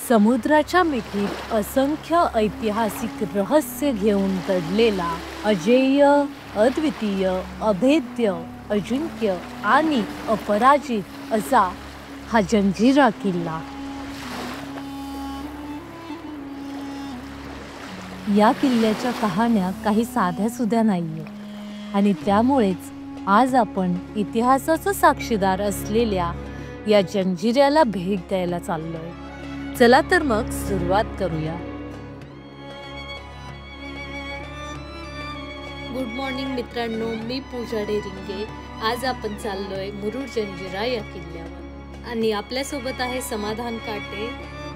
समुद्राच्या मिठीत असंख्य ऐतिहासिक रहस्य घेऊन दडलेला अजेय, अद्वितीय, अभेद्य, अजिंक्य आणि अपराजित असा हा जंजिरा किल्ला. या किल्ल्याच्या कहाण्या काही साध्यासुध्या नाहीये आणि त्यामुळेच आज आपण इतिहासाचा साक्षीदार असलेल्या या जंजिऱ्याला भेट द्यायला चाललोय. चला तर मग सुरुवात करूया. गुड मॉर्निंग मित्रांनो, मी पूजा डेरिंगे. आज आपण चाललोय मुरुड जंजिरा या किल्ल्यावर आणि आपल्यासोबत आहे समाधान काटे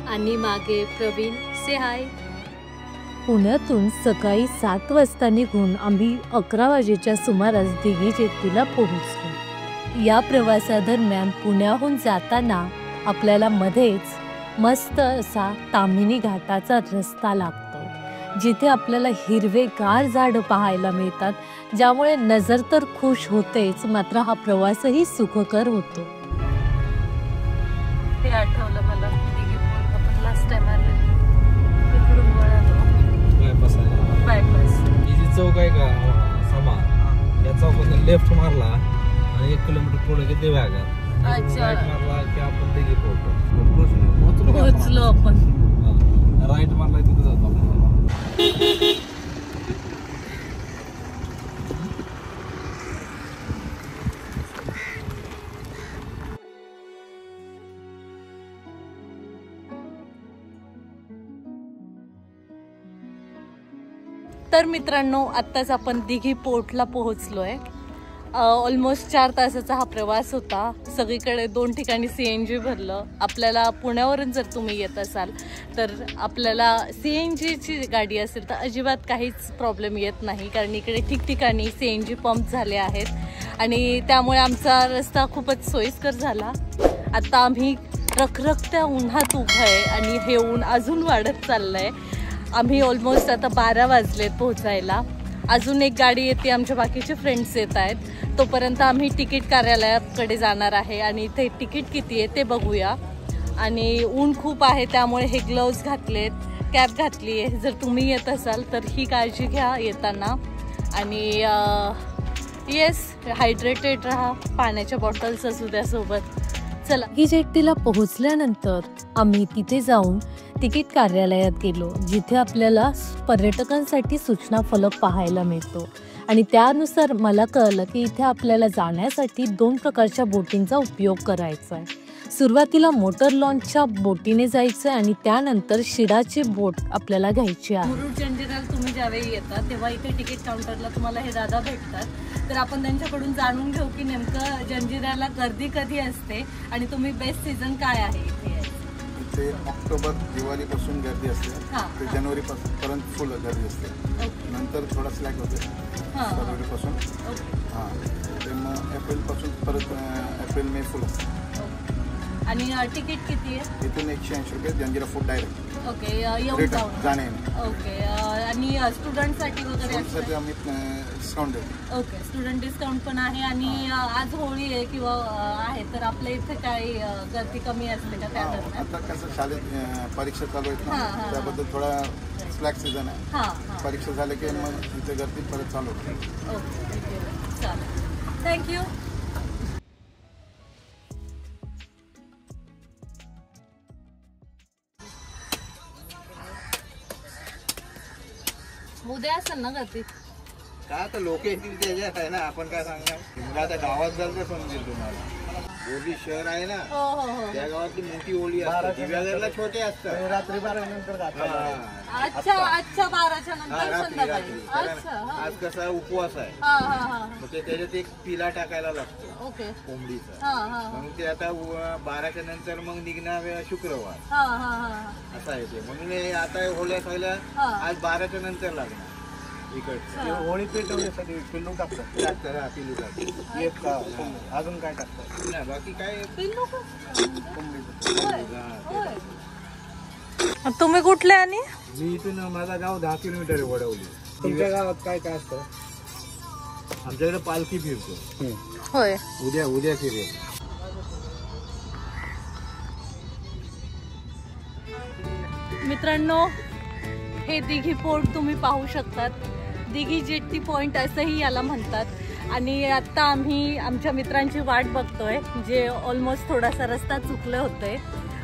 आणि मागे प्रवीण. से हाय. पुण्यातून सकाळी 7 वाजता निघून आम्ही 11 वाजेच्या सुमारास दिघी जेट्टीला पोहोचलो. या प्रवासादरम्यान पुण्याहून जाताना आपल्याला मध्येच मस्त असा ताम्हिणी घाटाचा रस्ता लागतो, जिथे आपल्याला हिरवेगार झाडं पाहायला मिळतात, ज्यामुळे नजर तर खुश होतेच, मात्र हा प्रवासही सुखकर होतो. ते आठवलं मला, आपण लास्ट टाइम आले तिकडून वळालो बायपास. ही चौक आहे का समा, या चौकातून लेफ्ट मारला आणि 1 किलोमीटर पुढे गेले भागात. अच्छा, मारला की आपण दिघी पोहोचलो. आपण राईट मारला तिथे जातो आपण. तर मित्रांनो, आत्ताच आपण दिघी पोर्टला पोहोचलोय. ऑलमोस्ट 4 तासाचा हा प्रवास होता. सगळीकडे 2 ठिकाणी CNG भरलं. आपल्याला पुण्यावरून जर तुम्ही येत असाल तर आपल्याला CNGची गाडी असेल तर अजिबात काहीच प्रॉब्लेम येत नाही, कारण इकडे ठिकठिकाणी CNG पंप झाले आहेत आणि त्यामुळे आमचा रस्ता खूपच सोयीस्कर झाला. आता आम्ही रखरखत्या उन्हात उभं आहे आणि हे ऊन अजून वाढत चाललं आहे. आम्ही ऑलमोस्ट आता 12 वाजलेत पोहोचायला. अजून एक गाडी येते, आमच्या बाकीचे फ्रेंड्स येत आहेत. तोपर्यंत आम्ही तिकीट कार्यालयाकडे जाणार आहे आणि इथे तिकीट किती आहे ते बघूया. आणि ऊन खूप आहे त्यामुळे हे ग्लोव्ज घातलेत, कॅप घातली आहे. जर तुम्ही येत असाल तर ही काळजी घ्या येताना आणि येस, हायड्रेटेड राहा, पाण्याच्या बॉटल्स असू द्या सोबत. चला, ही जेट्टीला पोहोचल्यानंतर आम्ही तिथे जाऊन तिकीट कार्यालयात गेलो, जिथे आपल्याला पर्यटकांसाठी सूचना फलक पाहायला मिळतो आणि त्यानुसार मला कळलं की इथे आपल्याला जाण्यासाठी 2 प्रकारच्या बोटिंगचा उपयोग करायचा आहे. सुरुवातीला मोटर लॉन्चच्या बोटीने जायचं आणि त्यानंतर शिडाची बोट आपल्याला घ्यायची आहे. मुरुड जंजिऱ्याला तुम्ही ज्यावेळी येतात तेव्हा इथे तिकीट काउंटरला तुम्हाला हे दादा भेटतात. तर आपण त्यांच्याकडून जाणून घेऊ की नेमकं जंजिऱ्याला गर्दी कधी असते आणि तुम्ही बेस्ट सीझन काय आहे इथे. ते ऑक्टोबर दिवाळीपासून गर्दी असते, ते जानेवारीपर्यंत फुल गर्दी असते. नंतर थोडा स्लॅक होते फरवरीपासून. हां, ते मग एप्रिलपासून परत एप्रिल मे फुल असते. आणि तिकीट किती आहे? इथून 180 रुपये जंजिरा फूड डायरेक्ट. ओके, येऊन जाऊन जाणे. ओके, आणि स्टुडंटसाठी वगैरे आम्ही डिस्काउंट देतो. ओके, स्टुडंट डिस्काउंट पण आहे. आणि आज होळी आहे किंवा आहे तर आपल्या इथे काही गर्दी कमी असते का त्या दरम्यान? आता कसं शाळेत परीक्षा चालू आहेत ना, त्याबद्दल थोडा स्लॅक सीझन आहे. परीक्षा झाले की मग इथे गर्दी परत चालू होते. ओके, चालेल, थँक्यू. उद्या असेल ना गर्दी? काय आता लोक येतील त्याच्यात आहे ना, आपण काय सांगणार. आता गावात जाल तर समजेल तुम्हाला. ओली शहर आहे ना, त्या गावातली मोठी ओली असते, दिव्यागरला छोटे असतात. रात्री 12 नंतर. अच्छा, 12च्या नंतर संध्याकाळी. आज कसा उपवास आहे, मग ते त्याच्यात एक पिला टाकायला लागतो कोंबडीचा, म्हणून ते आता 12च्या नंतर मग निघणार शुक्रवार असं आहे ते. म्हणून आता होळ्या खायला आज 12च्या नंतर लागणार. होळी पेटवण्यासाठी पिल्लू टाकतात. पिल्लू टाकतात. अजून काय टाकतात नाही, बाकी काय. तुम्ही कुठले? आणि मी इथून, माझा गाव 10 किलोमीटर आहे वडवली. तुमच्या गावात काय काय असतं? आमच्याकडे पालखी फिरतो. होय, उद्या फिरेल. मित्रांनो, हे दिघी पोर्ट तुम्ही पाहू शकतात. दिघी जेट्टी पॉइंट असंही याला म्हणतात. आणि आता आम्ही आमच्या मित्रांची वाट बघतोय, जे ऑलमोस्ट थोडासा रस्ता चुकले होते.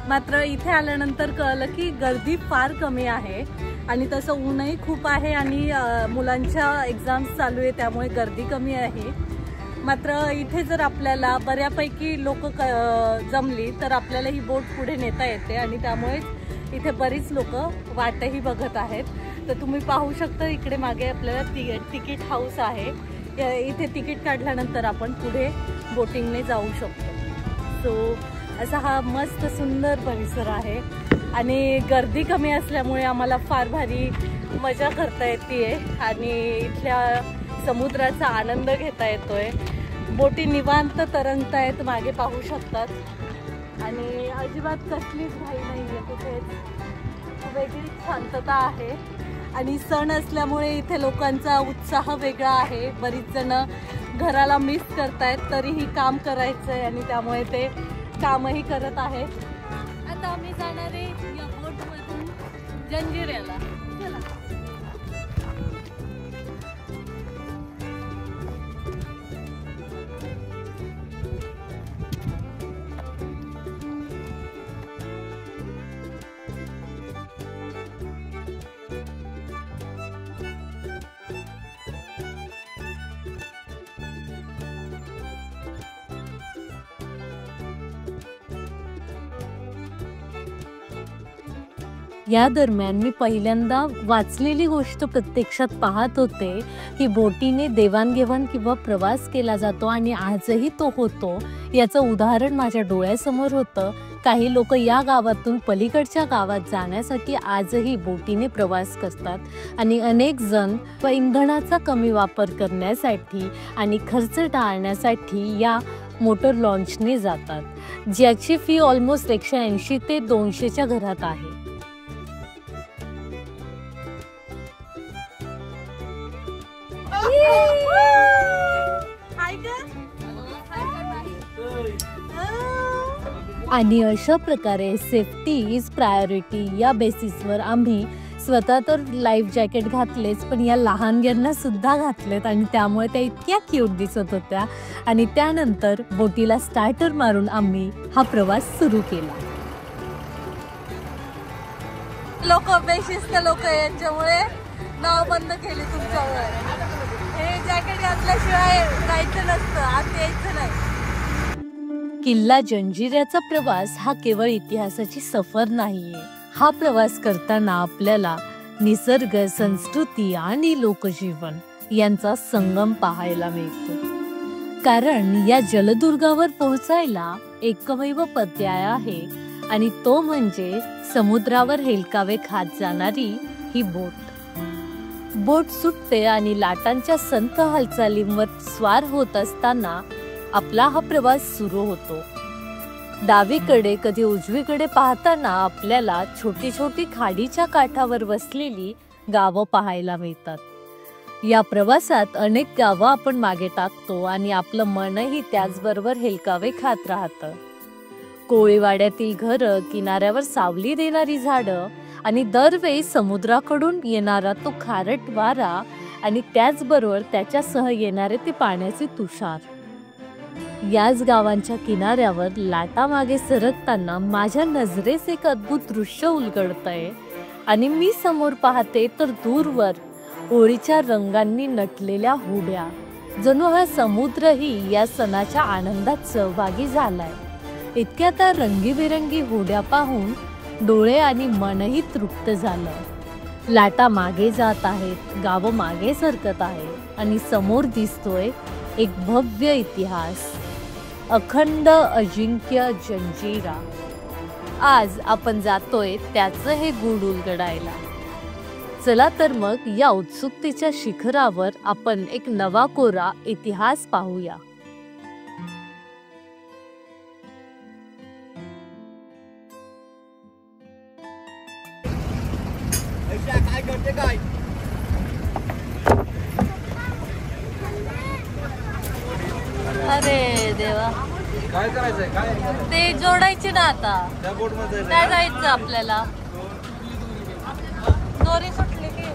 मात्र इथे आल्यानंतर कळलं की गर्दी फार कमी आहे आणि तसं ऊनही खूप आहे आणि मुलांच्या एक्झाम्स चालू आहे, त्यामुळे गर्दी कमी आहे. मात्र इथे जर आपल्याला बऱ्यापैकी लोक जमली तर आपल्याला ही बोट पुढे नेता येते आणि त्यामुळेच इथे बरीच लोक वाटही बघत आहेत. तर तुम्ही पाहू शकता इकडे मागे आपल्याला तिकीट हाऊस आहे. इथे तिकीट काढल्यानंतर आपण पुढे बोटिंगने जाऊ शकतो. सो असा हा मस्त सुंदर परिसर आहे आणि गर्दी कमी असल्यामुळे आम्हाला फार भारी मजा करता येते आणि इथल्या समुद्राचा आनंद घेता येतोय. बोटी निवांत तरंगतायत, मागे पाहू शकतात आणि अजिबात कसलीच घाई नाही आहे. कुठेच वेगळीच शांतता आहे आणि सण असल्यामुळे इथे लोकांचा उत्साह वेगळा आहे. बरीच जण घराला मिस करतायत, तरीही काम करायचं आहे आणि त्यामुळे ते कामही करत आहेत. आता आम्ही जाणार आहे या बोटमधून जंजिऱ्याला. चला. या दरम्यान मी पहिल्यांदा वाचलेली गोष्ट प्रत्यक्षात पाहत होते की बोटीने देवाणघेवाण किंवा प्रवास केला जातो आणि आजही तो होतो. याचं उदाहरण माझ्या डोळ्यासमोर होतं. काही लोक या गावातून पलीकडच्या गावात जाण्यासाठी आजही बोटीने प्रवास करतात आणि अनेक जण इंधनाचा कमी वापर करण्यासाठी आणि खर्च टाळण्यासाठी या मोटर लॉन्चने जातात, ज्याची फी ऑलमोस्ट 180 ते 200च्या घरात आहे. आणि अशा प्रकारे सेफ्टी इज प्रायोरिटी या बेसिसवर आम्ही स्वतः तर लाईफ जॅकेट घातलेच, पण या लहानग्यांना सुद्धा घातलेत आणि त्यामुळे त्या इतक्या क्यूट दिसत होत्या. आणि त्यानंतर बोटीला स्टार्टर मारून आम्ही हा प्रवास सुरू केला. लोक बेशिस्त लोक यांच्यामुळे नाव बंद केली तुमच्यावर. हे जॅकेट घातल्याशिवाय जायचं नसतं, आत यायचं नाही. किल्ला जंजिऱ्याचा प्रवास हा केवळ इतिहासाची सफर नाहीये. हा प्रवास करताना आपल्याला निसर्ग, संस्कृती आणि लोकजीवन यांचा संगम पाहायला मिळतो. कारण या जलदुर्गावर पोहोचायला एकमेव पर्याय आहे आणि तो म्हणजे समुद्रावर हेलकावे खात जाणारी ही बोट. बोट सुटते आणि लाटांच्या संथ हालचालींवर स्वार होत असताना आपला हा प्रवास सुरू होतो. डावीकडे कधी उजवीकडे पाहताना आपल्याला छोटी छोटी खाडीच्या काठावर वसलेली गावं पाहायला मिळतात. या प्रवासात अनेक गावं आपण मागे टाकतो आणि आपलं मनही त्याचबरोबर हेलकावे खात राहतं. कोळीवाड्यातील घरं, किनाऱ्यावर सावली देणारी झाडं आणि दरवेळी समुद्राकडून येणारा तो खारट वारा आणि त्याचबरोबर त्याच्यासह येणारे ते पाण्याचे तुषार. याच गावांच्या किनाऱ्यावर लाटा मागे सरकताना माझ्या नजरेस एक अद्भुत दृश्य उलगडतंय आणि मी समोर पाहते तर दूरवर होळीच्या रंगांनी नटलेल्या होड्या. जणू हा समुद्रही या सणाच्या आनंदात सहभागी झालाय. इतक्या त्या रंगीबेरंगी होड्या पाहून डोळे आणि मनही तृप्त झालं. लाटा मागे जात आहेत, गावं मागे सरकत आहे आणि समोर दिसतोय एक भव्य इतिहास, अखंड अजिंक्य जंजिरा. आज आपण जातोय त्याचं हे गूढ उलगडायला. चला तर मग या उत्सुकतेच्या शिखरावर आपण एक नवा कोरा इतिहास पाहूया. काय करते काय? अरे देवा, काय करायचंय? काय ते जोडायचे ना आता. त्या बोट मध्ये काय जायचं आपल्याला? दोरी सुटली की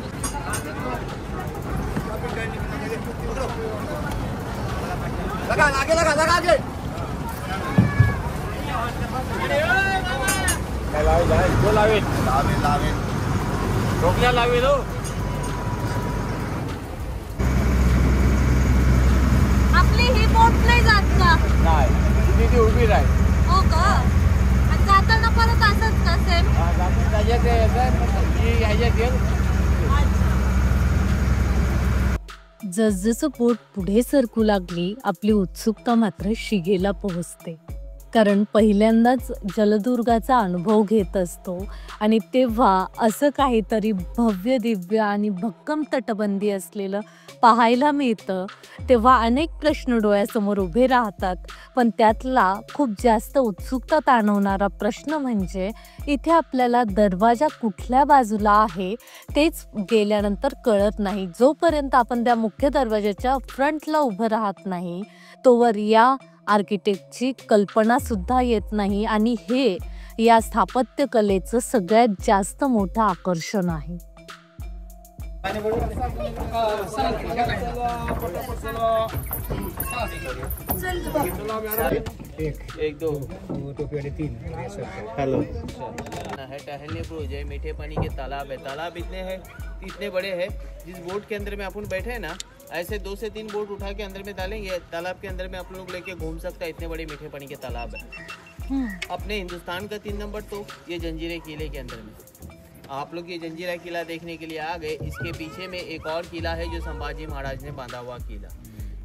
आपली ही बोट नाही जात का? नाही ती उभी राहील. हो का? आणि जाताना परत असंच का सेम? जसजसं बोट पुढे सरकू लागली आपली उत्सुकता मात्र शिगेला पोहोचते. कारण पहिल्यांदाच जलदुर्गाचा अनुभव घेत असतो आणि तेव्हा असं काहीतरी भव्य दिव्य आणि भक्कम तटबंदी असलेलं पाहायला मिळतं तेव्हा अनेक प्रश्न डोळ्यासमोर उभे राहतात. पण त्यातला खूप जास्त उत्सुकता ताणवणारा प्रश्न म्हणजे इथे आपल्याला दरवाजा कुठल्या बाजूला आहे तेच गेल्यानंतर कळत नाही. जोपर्यंत आपण त्या मुख्य दरवाजाच्या फ्रंटला उभं राहत नाही तोवर या आर्किटेक्टची कल्पना सुद्धा येत नाही आणि हे या स्थापत्यकलेचं सगळ्यात जास्त मोठं आकर्षण आहे. हेलो है टहलने ब्रोज है, मीठे पानी के तालाब है. तालाब इतने बड़े हैं जिस बोट के अंदर में अपन बैठे हैं ना ऐसे 2 से 3 बोट उठा के अंदर में डालेंगे तालाब के अंदर में आप लोग लेके घूम सकता है. इतने बड़े मीठे पानी के तालाब है. अपने हिंदुस्तान का 3 नंबर तो ये जंजीरे किले के अंदर में. आप लोग ये जंजीरा किला देखने के लिए आ गए. इसके पीछे में एक और किला है जो संभाजी महाराज ने बांधा हुआ किला.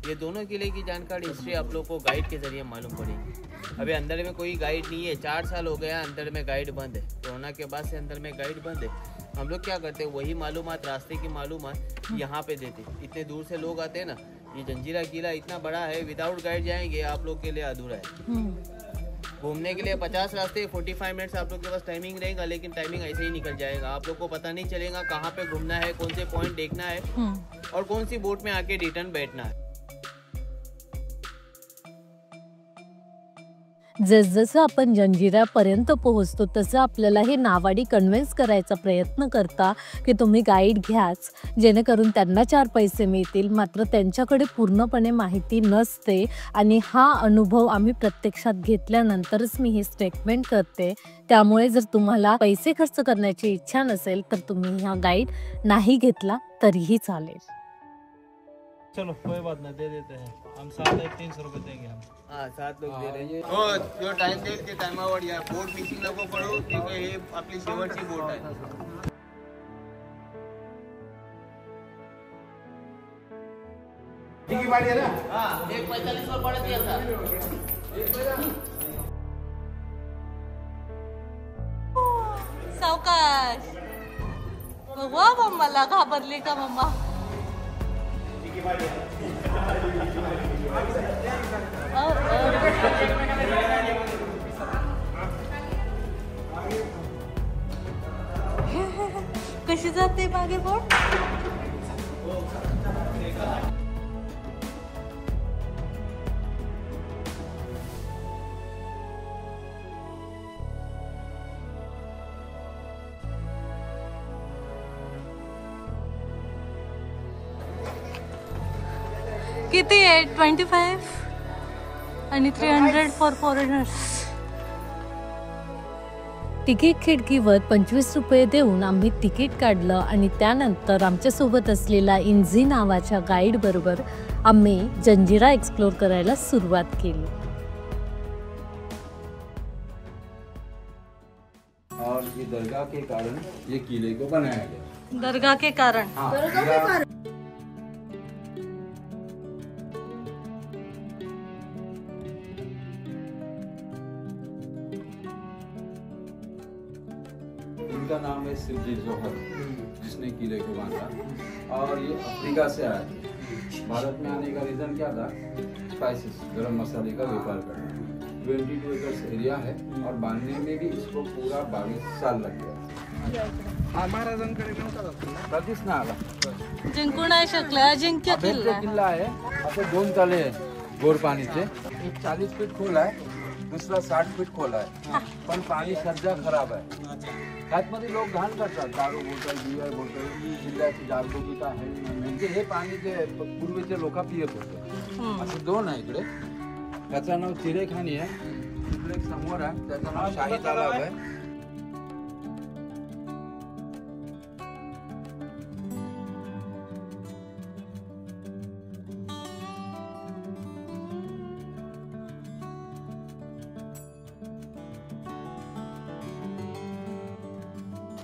ये दोनों किले की जानकारी हिस्ट्री आप लोग को गाइड के जरिए मालूम पड़ेगी. अभी अंदर में कोई गाइड नहीं है. 4 साल हो गया अंदर में गाइड बंद है. कोरोना के बाद से अंदर में गाइड बंद है. हम लोग क्या करते हैं वही मालूमात रास्ते की मालूमात यहाँ पे देते. इतने दूर से लोग आते हैं ना. ये जंजीरा किला इतना बड़ा है विदाउट गाइड जाएंगे आप लोग के लिए अधूरा है. घूमने के लिए 50 रास्ते 45 मिनट्स आप लोग के पास टाइमिंग रहेगा लेकिन टाइमिंग ऐसे ही निकल जाएगा. आप लोग को पता नहीं चलेगा कहाँ पे घूमना है, कौन से पॉइंट देखना है और कौन सी बोट में आके रिटर्न बैठना है. जसजसं आपण जंजिऱ्यापर्यंत पोहोचतो तसं आपल्याला हे नावाडी कन्व्हिन्स करायचा प्रयत्न करता की तुम्ही गाईड घ्याच जेणेकरून त्यांना 4 पैसे मिळतील. मात्र त्यांच्याकडे पूर्णपणे माहिती नसते आणि हा अनुभव आम्ही प्रत्यक्षात घेतल्यानंतरच मी हे स्टेटमेंट करते. त्यामुळे जर तुम्हाला पैसे खर्च करण्याची इच्छा नसेल तर तुम्ही हा गाईड नाही घेतला तरीही चालेल. चलो कोई बात नहीं, दे देते हैं हम. 7 है 300 रुपये देंगे हम. हाँ 7 लोग दे रहे हैं. हो जो टाइम देख के टाइमावर या बोट मिसिंग नको पडू. ठीक आहे हे आपली शेवटची बोट आहे. ठीक आहे ना. हाँ 1:45 वर पडत याचा. सावकाश. वा मम्माला घाबरली का मम्मा? कशी जाते मागे बोट? किती आहे? 25 आणि 300 फॉर फॉरेनर्स. तिकीट खिडकीवर 25 रुपये देऊन आम्ही तिकीट काढलं आणि त्यानंतर आमच्यासोबत असलेला इंझी नावाच्या गाईड बरोबर आम्ही जंजिरा एक्सप्लोर करायला सुरुवात केली. और ये दरगाह के कारण ये किले को बनाया गया. दरगाह के कारण. इनका नाम है सिद्दी जोहर जिसने किले को बांधा और ये अफ्रीका से आया था. भारत में आने का रीजन क्या था? स्पाइसेस गरम मसाले का व्यापार करना. 22 एकड़ एरिया है और बांधने में भी इसको पूरा 22 साल लग गया. महाराजांकडे नव्हता कधीच ना आला. जिंकू नाही शकला. अजिंक्य किल्ला आहे. असे 2 तळे आहे गोर पाणीचे. 40 फीट खोल आहे दुसरा 60 फीट खोल आहे, पण पाणी सध्या खराब आहे. त्यातमध्ये लोक घाण करतात, दारू बोटल, बियर बोटल, जिल्ह्याची जागरूकी का आहे म्हणजे हे पाणी जे पूर्वीचे लोक पियत होते. असे 2 आहे इकडे. त्याचं नाव चिरेखानी आहे, इकडे एक समोर आहे त्याचं नाव शाही तलाव आहे.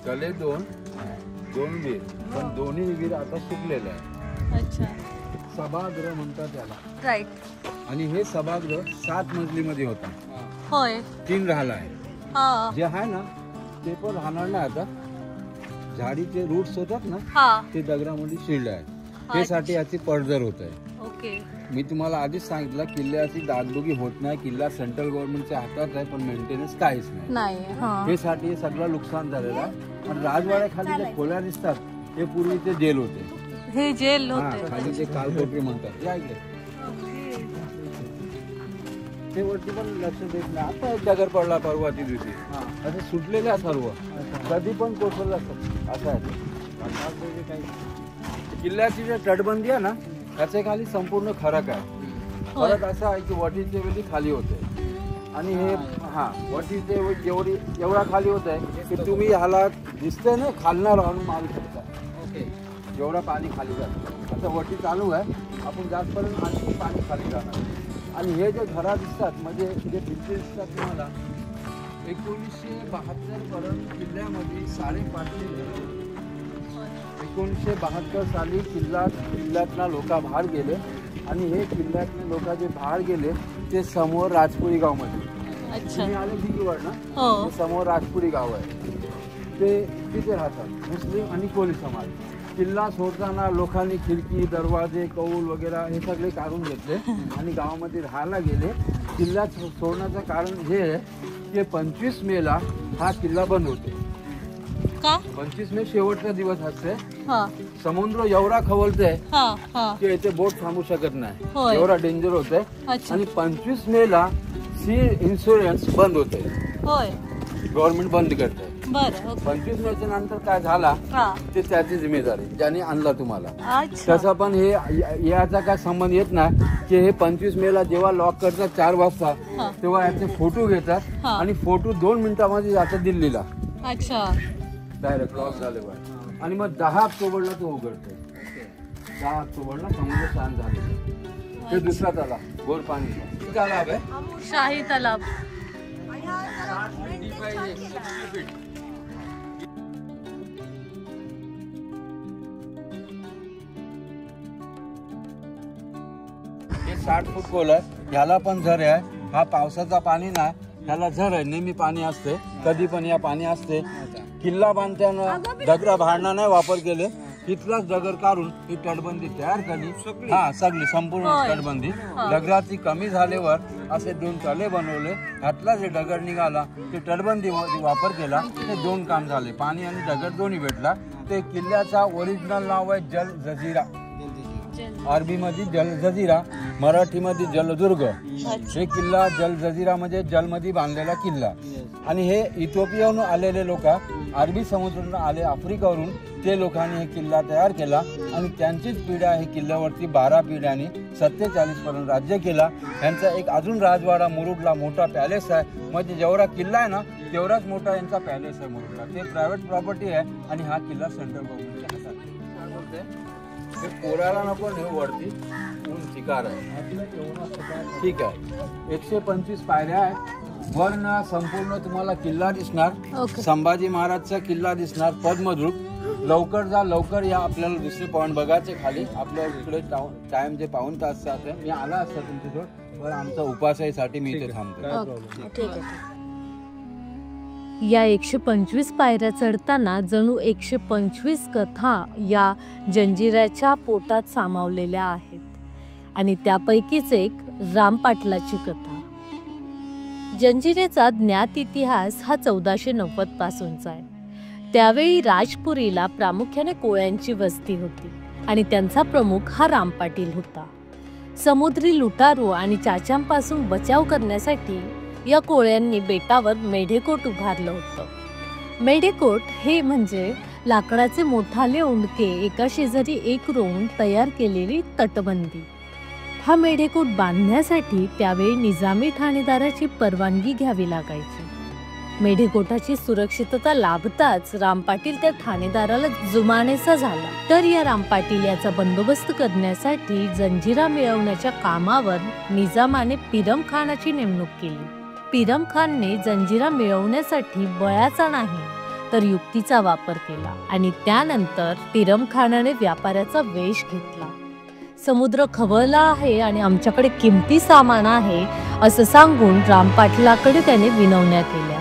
तले 2 विहीर, पण दोन्ही विहीर आता सुकलेले आहे. अच्छा. सभागृह म्हणतात त्याला. राईट. आणि हे सभागृह 7 मजलीमध्ये होता. होय. 3 राहिला आहे. हा. जे आहे ना ते पण राहणार नाही आता. झाडीचे रूट्स होतात ना हा. ते दगडामध्ये शिरले आहेत. त्यासाठी याची पडझड होत आहे. ओके. मी तुम्हाला आधीच सांगितलं किल्ल्याची दागदुगी होत नाही. किल्ला सेंट्रल गव्हर्नमेंटच्या हातात आहे, पण मेंटेनन्स काहीच नाही. त्यासाठी सगळं नुकसान झालेलं आहे. आणि राजवाड्याखाली जे खोल्या दिसतात हे पूर्वीचे जेल होते. हे जेल होते. खाली ते कालकोटरी म्हणतात. या इकडे ते वरती पण लक्ष देत नाही. आता एक दगड पडला परवा ती दिवशी, असे सुटलेले सर्व कधी पण कोसळलं असं आहे. किल्ल्याची जे तटबंदी आहे ना त्याच्या खाली संपूर्ण खडक आहे. फरक असा आहे की वटीचे वेळी खाली होते आणि हे वटीचे एवढा खाली होत आहे की तुम्ही ह्याला दिसतंय ना खालना राहून मारू शकता. जेवढा पाणी खाली जातं. आता वटी चालू आहे, आपण जास्तपर्यंत आणखी पाणी खाली जाणार. आणि हे जे घरा दिसतात म्हणजे जे भिंती दिसतात तुम्हाला 1972 पर्यंत किल्ल्यामध्ये 5.5 1972 साली किल्ल्यातला लोक बाहेर गेले आणि हे किल्ल्यातले लोक जे बाहेर गेले ते समोर राजपुरी गाव मध्ये. तुम्ही आले दिगीवर ना, समोर राजपुरी गाव आहे. ते तिथे राहतात मुस्लिम आणि कोळी समाज. किल्ला सोडताना लोकांनी खिडकी, दरवाजे, कौल वगैरे हे सगळे काढून घेतले आणि गावामध्ये राहायला गेले. किल्ला सोडण्याचं कारण हे आहे की 25 मेला हा किल्ला बंद होते. 25 मे शेवटचा दिवस असते. समुद्र एवढा खवळतोय की इथे बोट थांबू शकत नाही, एवढा डेंजर होतंय. आणि 25 मेला सी इन्शुरन्स बंद होते, गव्हर्नमेंट बंद करते. 25 मेच्या नंतर काय झाला ते त्याची जिम्मेदारी ज्याने आणला तुम्हाला. तसं पण हे याचा काय संबंध येत नाही की हे 25 मेला जेव्हा लॉक करतात 4 वाजता तेव्हा याचे फोटो घेतात आणि फोटो 2 मिनिटांमध्ये जातात दिल्लीला. डायरेक्ट लॉक झाल्यावर. आणि मग 10 ऑक्टोबरला तो उघडतो. 10 ऑक्टोबरला समुद्र शांत झाले. ते दुसरा तलाव गोर पाणी तलाव आहे, शाही तलाव. हे 60 फूट खोल आहे. ह्याला पण झरे आहे. हा पावसाचा पाणी नाही, ह्याला झर आहे. नेहमी पाणी असते, कधी पण या पाणी असते. किल्ला बांधताना दगड भांडणं नाही वापर केले. तिथलाच दगड काढून ही तटबंदी तयार केली. सगळी संपूर्ण तटबंदी. दगडाची कमी झाल्यावर असे 2 तळे बनवले. ह्यातला जे दगड निघाला ते तटबंदी वापर केला. ते 2 काम झाले, पाणी आणि दगड दोन्ही भेटला. ते किल्ल्याचा ओरिजिनल नाव आहे जल जजीरा. अरबी मध्ये जल जजीरा, मराठी मध्ये जलदुर्ग. हे किल्ला जल जजीरा म्हणजे जलमध्ये बांधलेला किल्ला. आणि हे इथिओपियाहून आलेले लोक, अरबी समुद्रातून आले आफ्रिकावरून, ते लोकांनी हे किल्ला तयार केला आणि त्यांचीच पिढ्या हे किल्ल्यावरती 12 पिढ्यांनी 47 पर्यंत राज्य केला. यांचा एक अजून राजवाडा मुरुडला मोठा पॅलेस आहे. म्हणजे जेवढा किल्ला आहे ना तेवढाच मोठा यांचा पॅलेस आहे मुरुडला. ते प्रायव्हेट प्रॉपर्टी आहे आणि हा किल्ला सेंट्रल गव्हर्नमेंटच्या हातात आहे. ते पोराला नको नाही वरती ऊन शिकार आहे. ठीक आहे. 125 पायऱ्या आहेत. वरन संपूर्ण तुम्हाला किल्ला दिसणार. संभाजी महाराजचा किल्ला दिसणार. पद्मदुर्ग. लवकर जा, लवकर या. आपल्याला दुसरे पॉइंट बघायचे खाली. आपल्या इकडे टाइम जे 1.5 तास आहे. मी आला असता तुमच्याजवळ, पण आमचा उपासासाठी मी इथे थांबतो. या 125 पायऱ्या चढताना जणू 125 कथा या जंजिऱ्याच्या पोटात सामावलेल्या आहेत. आणि त्यापैकीच एक रामपाटलाची कथा. जंजिरेचा ज्ञात इतिहास हा 1490 पासूनचा आहे. त्यावेळी राजपुरीला प्रामुख्याने कोळ्यांची वस्ती होती आणि त्यांचा प्रमुख हा रामपाटील होता. समुद्री लुटारू आणि चाच्यांपासून बचाव करण्यासाठी या कोळ्यांनी बेटावर मेढेकोट उभारलं होतं। मेढेकोट हे म्हणजे लाकडाचे मोठाले ओंडके एका शेजारी एक रोवून तयार केलेली तटबंदी। हा मेढेकोट बांधण्यासाठी त्यावेळी निजामी ठाणेदाराची परवानगी घ्यावी लागायची। मेढेकोटाची सुरक्षितता लाभताच राम पाटील त्या ठाणेदाराला जुमानेसा झाला। तर या राम पाटील याचा बंदोबस्त करण्यासाठी जंजिरा मिळवण्याच्या कामावर निजामाने पिरम खानाची नेमणूक केली। पिरम खानने जंजिरा मिळवण्यासाठी बळाचा नाही तर युक्तीचा वापर केला आणि त्यानंतर पिरम खानाने व्यापाऱ्याचा वेश घेतला। समुद्र खवळला आहे आणि आमच्याकडे किमती सामान आहे असं सांगून राम पाटलाकडे त्याने विनवण्या केल्या।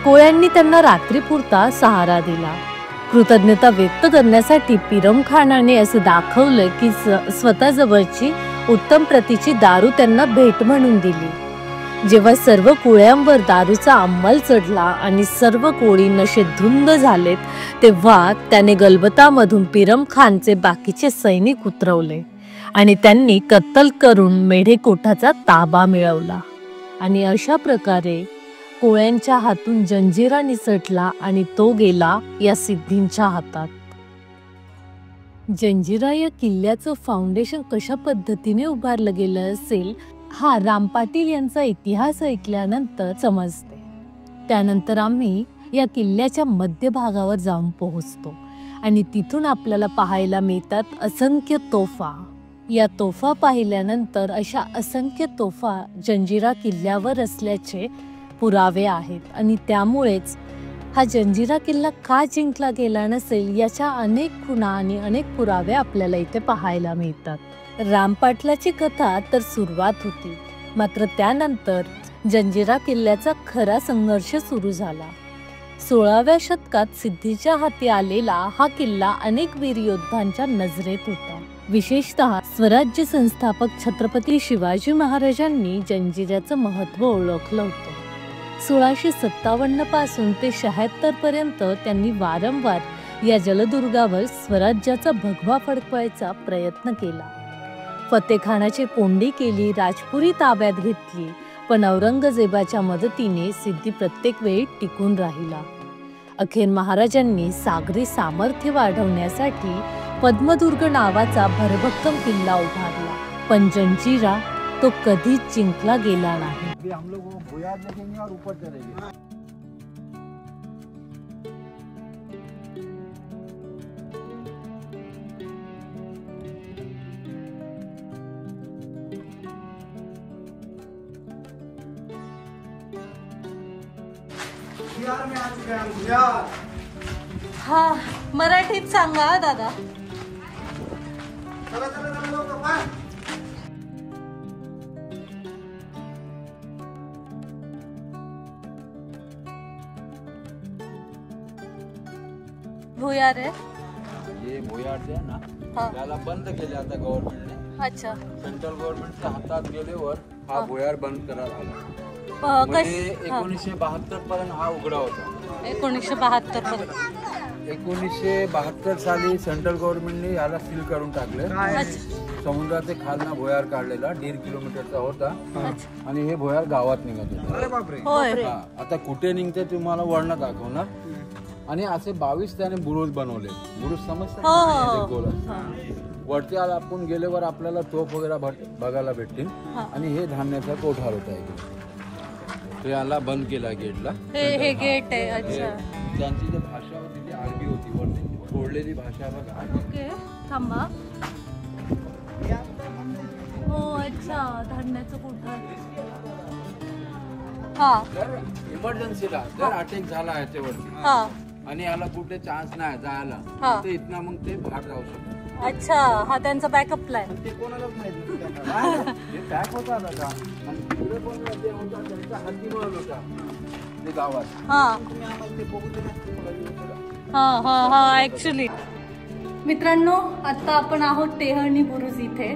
कोळ्यांनी त्यांना रात्रीपुरता सहारा दिला। कृतज्ञता व्यक्त करण्यासाठी पिरम खानाने असं दाखवलं की स्वतःजवळची उत्तम प्रतीची दारू त्यांना भेट म्हणून दिली। जेव्हा सर्व कोळ्यांवर दारूचा अंमल चढला आणि सर्व कोळी नशेत धुंद झालेत तेव्हा त्याने गलबतामधून पिरम खानचे बाकीचे सैनिक उतरवले आणि त्यांनी कत्तल करून मेढेकोटाचा ताबा मिळवला आणि अशा प्रकारे कोळ्यांच्या हातून जंजिरा निसटला आणि तो गेला या सिद्धींच्या हातात। जंजिरा या किल्ल्याचं फाउंडेशन कशा पद्धतीने उभारलं गेलं असेल हा राम पाटील यांचा इतिहास ऐकल्यानंतर समजते। त्यानंतर आम्ही या किल्ल्याच्या मध्यभागावर जाऊन पोहोचतो आणि तिथून आपल्याला पाहायला मिळतात असंख्य तोफा। या तोफा पाहिल्यानंतर अशा असंख्य तोफा जंजिरा किल्ल्यावर असल्याचे पुरावे आहेत आणि त्यामुळेच हा जंजिरा किल्ला का जिंकला गेला नसेल याच्या अनेक खुणा आणि अनेक पुरावे आपल्याला इथे पाहायला मिळतात। राम पाटलाची कथा तर सुरुवात होती, मात्र त्यानंतर जंजिरा किल्ल्याचा खरा संघर्ष सुरू झाला। 16व्या शतकात सिद्धीच्या हाती आलेला हा किल्ला अनेक वीर योद्धांच्या नजरेत होता। विशेषतः स्वराज्य संस्थापक छत्रपती शिवाजी महाराजांनी जंजिऱ्याचं महत्त्व ओळखलं होतं। 1657 पासून ते 76 पर्यंत त्यांनी वारंवार या जलदुर्गावर स्वराज्याचा भगवा फडकवायचा प्रयत्न केला। फतेखानाची कोंडी केली, राजपुरी ताब्यात घेतली, पण औरंगजेबाच्या मदतीने सिद्धी प्रत्येक वेळी टिकून राहिला। अखेर महाराजांनी सागरी सामर्थ्य वाढवण्यासाठी पद्मदुर्ग नावाचा भरभक्कम किल्ला उभारला, पण जंजिरा तो कधीच जिंकला गेला नाही। हम लोग वो बुयाद देखेंगे और ऊपर चलेंगे। हा मराठीत सांगा दादा। भुयार आहे ये भुयार जे आहे ना त्याला बंद केले आता गव्हर्नमेंटने। अच्छा, सेंट्रल गव्हर्नमेंटच्या हातात गेल्यावर हा भुयार बंद करायला आला। म्हणजे 1972 पर्यंत हा उघडा होता। 1972 पर्यंत 1972 साली सेंट्रल गव्हर्नमेंटने याला सील करून टाकले। समुद्राचे खालना भुयार काढलेला 1.5 किलोमीटरचा होता आणि हे भुयार गावात निघत होते। आता कुठे निघते तुम्हाला वर्ण दाखवणार। आणि असे 22 त्याने बुरुज बनवले। बुरुज समजतात वरती आपण गेल्यावर आपल्याला तोफ वगैरे बघायला भेटतील आणि हे धान्याचा कोठार होता इथे। याला बंद केला गेटला। हे गेट आहे। अच्छा, त्यांची जी भाषा होती ती अरबी होती, वरती फोडलेली भाषा बघा। ओके थांबा। हो अच्छा, धान्याचं कोठार। हा, जर इमर्जन्सीला जर अटॅक झाला याच्यावरती आणि याला कुठे चान्स नाही जायला तर इथनं मग ते बाहेर जाऊ शकतात। अच्छा, हा त्यांचा बॅकअप प्लॅन। ते कोणालाच माहिती हे पॅक होता दादा आणि पुढे पण ते होता त्यांचा हत्तीमाल होता ते गावात। हा ऍक्च्युली मित्रांनो, आता आपण आहोत टेहळणी बुरुज इथे।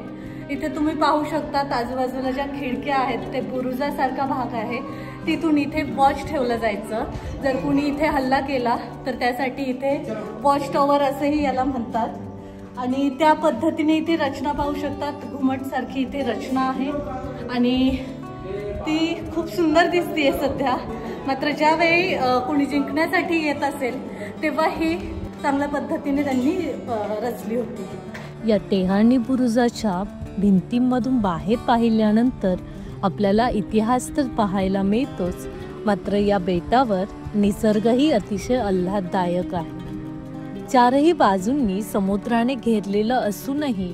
इथे तुम्ही पाहू शकता आजूबाजूला ज्या खिडक्या आहेत ते बुरुजासारखा भाग आहे। तिथून इथे वॉच ठेवलं जायचं। जर कुणी इथे हल्ला केला तर त्यासाठी इथे वॉच टॉवर असेही याला म्हणतात। आणि त्या पद्धतीने इथे रचना पाहू शकतात, घुमट सारखी इथे रचना आहे। आणि ती खूप सुंदर दिसतेय सध्या. मात्र ज्यावेळी कोणी जिंकण्यासाठी येत असेल तेव्हा ही चांगल्या पद्धतीने त्यांनी रचली होती. या टेहाळणी बुरुजाच्या भिंतींमधून बाहेर पाहिल्यानंतर आपल्याला इतिहास तर पाहायला मिळतोच, मात्र या बेटावर निसर्गही अतिशय आल्हाददायक आहे. चारही बाजूंनी समुद्राने घेरलेलं असूनही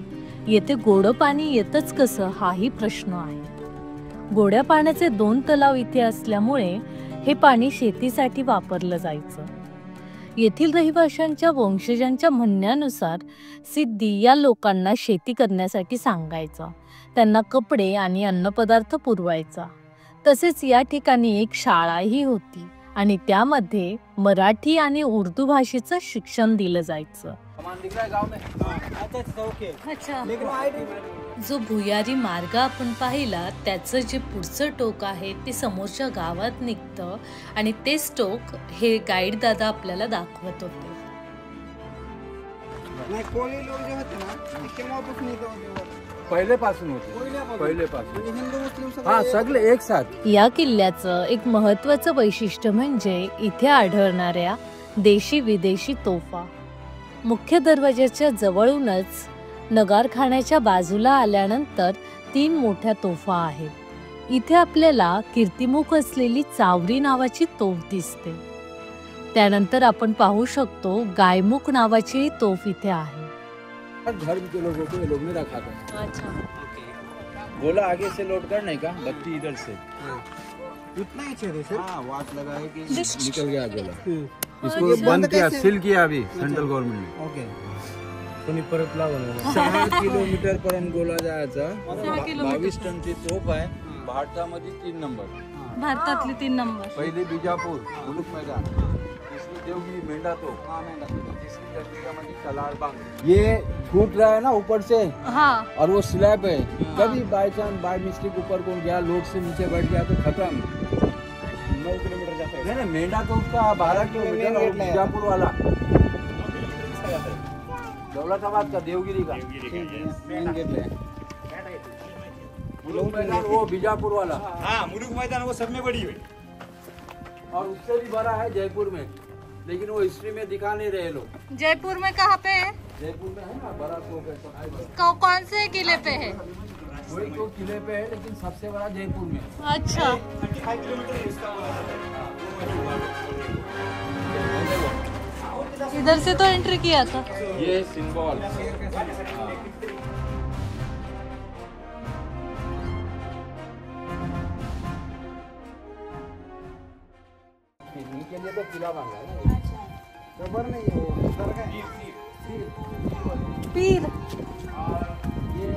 येथे गोडं पाणी येतच कसं हाही प्रश्न आहे. गोड्या पाण्याचे 2 तलाव इथे असल्यामुळे हे पाणी शेतीसाठी वापरलं जायचं. येथील रहिवाशांच्या वंशजांच्या म्हणण्यानुसार सिद्धी या लोकांना शेती करण्यासाठी सांगायचा, त्यांना कपडे आणि अन्नपदार्थ पुरवायचा. तसेच या ठिकाणी एक शाळाही होती आणि त्यामध्ये मराठी आणि उर्दू भाषेचं शिक्षण दिलं जायचं. अच्छा, जो भुयारी मार्ग आपण पाहिला त्याचं जे पुढचं टोक आहे ते समोरच्या गावात निघतं आणि तेच टोक हे गाईड दादा आपल्याला दाखवत होते. पहिलेपासून हा सगळे एक साथ. या किल्ल्याचं एक महत्त्वाचं वैशिष्ट्य म्हणजे इथे आढळणाऱ्या देशी विदेशी तोफा. मुख्य दरवाजाच्या जवळूनच नगारखान्याच्या बाजूला आल्यानंतर 3 मोठ्या तोफा आहेत. इथे आपल्याला कीर्तिमुख असलेली चावरी नावाची तोफ दिसते. त्यानंतर आपण पाहू शकतो गायमुख नावाची तोफ इथे आहे. धर्म के लोगों को ये लोग ने रखा था. अच्छा, गोला आगे से लोड करने का, बत्ती इधर से. उतना ही छेद है सर. हाँ, वाट लगा है कि निकल गया गोला. इसको बंद किया, सील किया अभी सेंट्रल गवर्नमेंट ने. ओके. कोणी परत लावलं. 6 किलोमीटर पर्यंत गोला जायचा. 22 टनची तोफ आहे. भारतामध्ये 3 नंबर. भारतातली 3 नंबर. पहले बीजापुर मुलुक मैदान, इसमें देवगिरी मेंढा तोफ, तीसरी दर्जा कलार बांग. ये फूट रहा है ना ऊपर से. हाँ. और वो स्लैब है. कभी बाय चांस बाय मिस्टेक ऊपर को गया, लोड से नीचे बैठ गया तो खत्म. 9 किलोमीटर जाता है. नहीं मेंढा तोफ का 12 किलोमीटर और बीजापुर वाला दौलताबाद का देवगिरी का मेन गेट है. मुलुक मैदान वो बीजापुर वाला. हाँ, मुलुक मैदान वो सब में बड़ी है. और उससे भी बड़ा है जयपुर में, लेकिन वो हिस्ट्री में दिखा नहीं रहे लोग. जयपुर में कहाँ पे है? जयपुर में है ना बड़ा तोफ है. कौन से किले पे है? वही तो किले पे है, लेकिन सबसे बड़ा जयपुर में. अच्छा, 35 किलोमीटर है इसका. इधर से तो एंट्री किया था. ये सिंबल. के लिए तो किला बांधा है. खबर नहीं है वो उधर का पीर. ये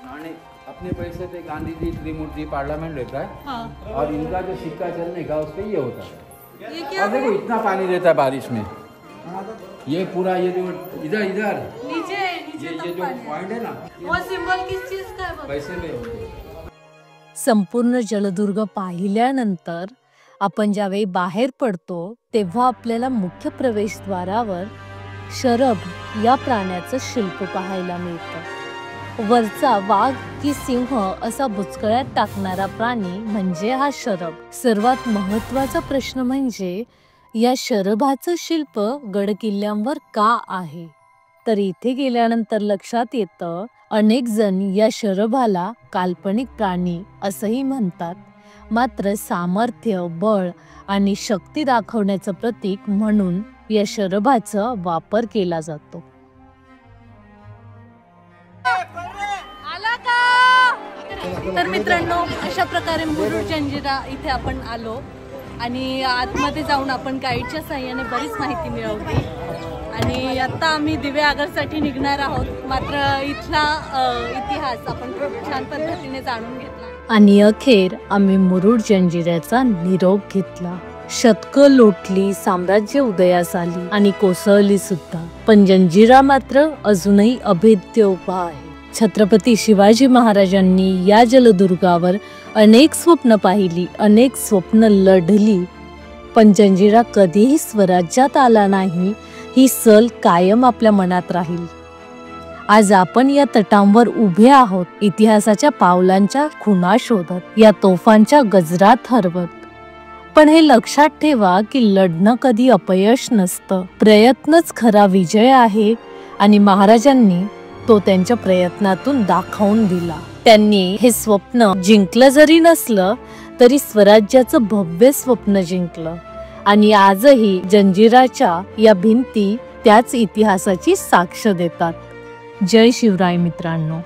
नाने अपने पैसे पे गांधी जी त्रिमूर्ति पार्लियामेंट रहता है. हाँ. और इनका जो सिक्का चलने का उस पे ये होता है. ये क्या और देखो इतना पानी रहता है बारिश में. ये पूरा ये जो इधर इधर नीचे ये जो पॉइंट है ना, वो सिंबल किस चीज का है? पैसे पे होते. संपूर्ण जलदुर्ग पाहिल्यानंतर आपण ज्यावेळी बाहेर पडतो तेव्हा आपल्याला मुख्य प्रवेशद्वारावर शरभ या प्राण्याचं शिल्प पाहायला मिळतं. वरचा वाघ की सिंह असा बुचकळ्यात टाकणारा प्राणी म्हणजे हा शरभ. सर्वात महत्त्वाचा प्रश्न म्हणजे या शरभाचं शिल्प गडकिल्ल्यांवर का आहे? तर इथे गेल्यानंतर लक्षात येतं अनेक जण या शरभाला काल्पनिक प्राणी असंही म्हणतात. मात्र सामर्थ्य, बळ आणि शक्ती दाखवण्याचं प्रतीक म्हणून या शरभाचा वापर केला जातो. तर मित्रांनो, अशा प्रकारे मुरुड जंजिरा इथे आपण आलो आणि आतमध्ये जाऊन आपण गाईडच्या साहाय्याने बरीच माहिती मिळवली आणि आता आम्ही दिवेआगरसाठी निघणार आहोत. मात्र इथला इतिहास आपण खूप छान पद्धतीने जाणून घेतला आणि अखेर आम्ही मुरुड जंजिऱ्याचा निरोप घेतला. शतकं लोटली, साम्राज्य उदयास आली आणि कोसळली सुद्धा, पण जंजिरा मात्र अजूनही अभेद्य उभा आहे. छत्रपती शिवाजी महाराजांनी या जलदुर्गावर अनेक स्वप्न पाहिली, अनेक स्वप्न लढली, पण जंजिरा कधीही स्वराज्यात आला नाही ही सल कायम आपल्या मनात राहील. आज आपण या तटांवर उभे आहोत, इतिहासाच्या पावलांच्या खुणा शोधत, या तोफांच्या गजरात हरवत. पण हे लक्षात ठेवा की लढणं कधी अपयश नसतं, प्रयत्नच खरा विजय आहे. आणि महाराजांनी तो त्यांच्या प्रयत्नातून दाखवून दिला. त्यांनी हे स्वप्न जिंकलं जरी नसलं तरी स्वराज्याचं भव्य स्वप्न जिंकलं. आणि आजही जंजिराच्या या भिंती त्याच इतिहासाची साक्ष देतात. जय शिवराय मित्रांनो,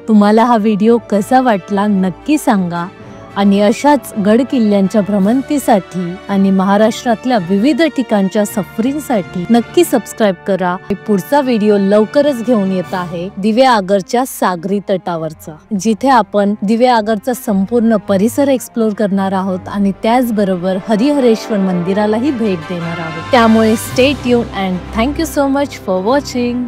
तुम्हाला हा व्हिडिओ कसा वाटला नक्की सांगा. आणि अशाच गड किल्ल्यांच्या भ्रमंतीसाठी आणि महाराष्ट्रातल्या विविध ठिकाणच्या सफरींसाठी नक्की सबस्क्राईब करा. पुढचा व्हिडिओ लवकरच घेऊन येत आहे दिवेआगरच्या सागरी तटावरचा, जिथे आपण दिवेआगरचा संपूर्ण परिसर एक्सप्लोर करणार आहोत आणि त्याचबरोबर हरिहरेश्वर मंदिरालाही भेट देणार आहोत. त्यामुळे stay tune and thank you so much for watching.